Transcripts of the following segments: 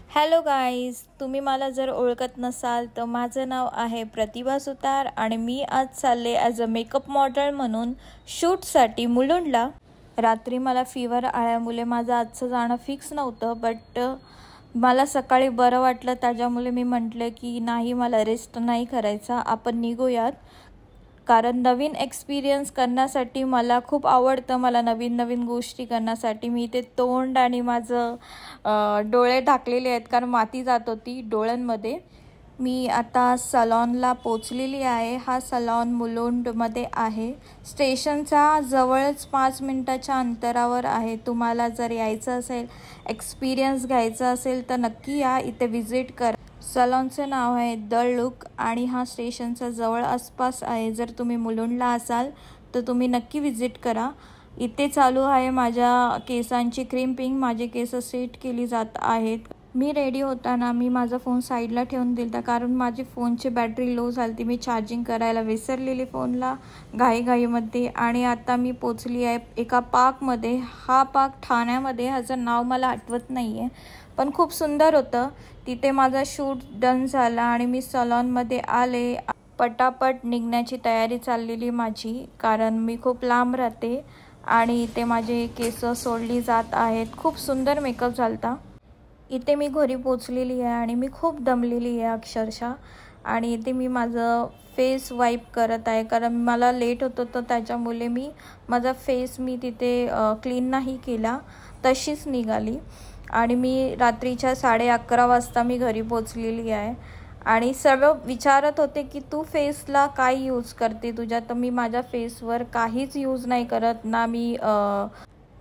Hello guys, तुम्ही मला जर ओळखत नसाल तर माझं नाव आहे प्रतिभा सुतार आणि मी आज चालले ॲज अ मेकअप मॉडेल म्हणून शूटसाठी मुलुंडला। रात्री मला फीवर आल्यामुळे माझं आजचं जाणं फिक्स नव्हतं, बट मला सकाळी बरं वाटलं, त्याच्यामुळे मी म्हटलं की नाही, मला रेस्ट नाही करायचा, आपण निघूयात। कारण नवीन एक्सपिरियन्स करण्यासाठी मला खूप आवडतं, मला नवीन नवीन गोष्टी करण्यासाठी। मी ते तोंड आणि माझं डोळे ढाकलेले आहेत कारण माती जात होती डोळ्यांमध्ये। मी आता सलॉनला पोचलेली आहे। हा सलॉन मुलुंडमध्ये आहे, स्टेशनच्या जवळच 5 मिनिटाच्या अंतरावर आहे। तुम्हाला जर यायचं असेल, एक्सपिरियन्स घ्यायचा असेल तर नक्की या, इथे विजिट करा। सलॉनचे नाव आहे द लुक आणि हा स्टेशनच्या जवळ आसपास आहे। जर तुम्ही मुलुंडला असाल तर तुम्ही नक्की विजिट करा। इथे चालू आहे माझ्या केसांची क्रिम्पिंग, माझे केस स्ट्रेट केली जात आहेत। मी रेडी होताना मी माझा फोन साईडला ठेवून दिलता कारण माझी फोनची बॅटरी लो झाली, मी चार्जिंग करायला विसरलेली फोनला घाईघाईमध्ये। आणि आता मी पोचली आहे एका पार्कमध्ये। हा पार्क ठाण्यामध्ये, ह्याचं नाव मला आठवत नाही आहे, पण खूप सुंदर होतं। तिथे माझा शूट डन झाला आणि मी सलॉनमध्ये आले। पटापट निघण्याची तयारी चाललेली माझी, कारण मी खूप लांब राहते आणि इथे माझे केस सोडली जात आहेत। खूप सुंदर मेकअप झालता। इथे मी घरी पोचलेली आहे आणि मी खूप दमलेली आहे अक्षरशः। आणि इथे मी माझं फेस वाईप करत आहे कारण मला लेट होतं, तर त्याच्यामुळे मी माझा फेस तिथे क्लीन नाही केला, तशीच निघाली। आणि मी रात्रीच्या 11:30 वाजता मी घरी पोचलेली आहे। आणि सर्व विचारत होते की तू फेसला काय यूज करते तुझ्या, तर मी माझ्या फेसवर काहीच यूज नाही करत,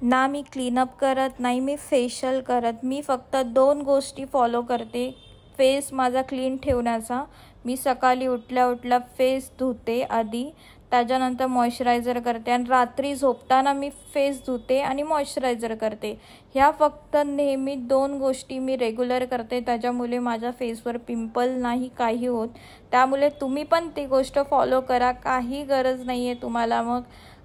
ना मी क्लीनअप करत, नाही मी फेशियल करत। मी फक्त 2 गोष्टी फॉलो करते फेस माझा क्लीन ठेवण्याचा। मी सकाळी उठल्या फेस धुते आधी, त्याच्यानंतर मॉइश्चरायझर करते आणि रात्री झोपताना मी फेस धुते आणि मॉइश्चरायझर करते। ह्या फक्त नेहमी 2 गोष्टी मी रेग्युलर करते, त्याच्यामुळे माझ्या फेसवर पिंपल नाही काही होत। त्यामुळे तुम्ही पण ती गोष्ट फॉलो करा, काही गरज नाही आहे तुम्हाला मग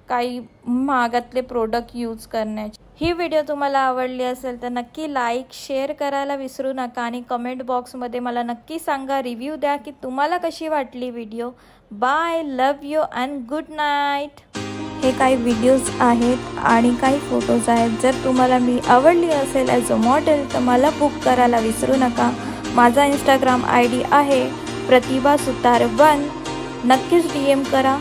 काही महागातले प्रोडक्ट यूज करण्याची। ही व्हिडिओ तुम्हाला आवडली असेल तर नक्की लाईक शेअर करायला विसरू नका आणि कमेंट बॉक्समध्ये मला नक्की सांगा, रिव्ह्यू द्या की तुम्हाला कशी वाटली video. Bye, love you and good night. हे काही व्हिडिओज आहेत आणि काही फोटोज आहेत। जर तुम्हाला मी आवडली असेल ॲज अ मॉडेल तर मला बुक करायला विसरू नका। माझा इंस्टाग्राम ID आहे प्रतिभा सुतार 1, नक्कीच DM करा।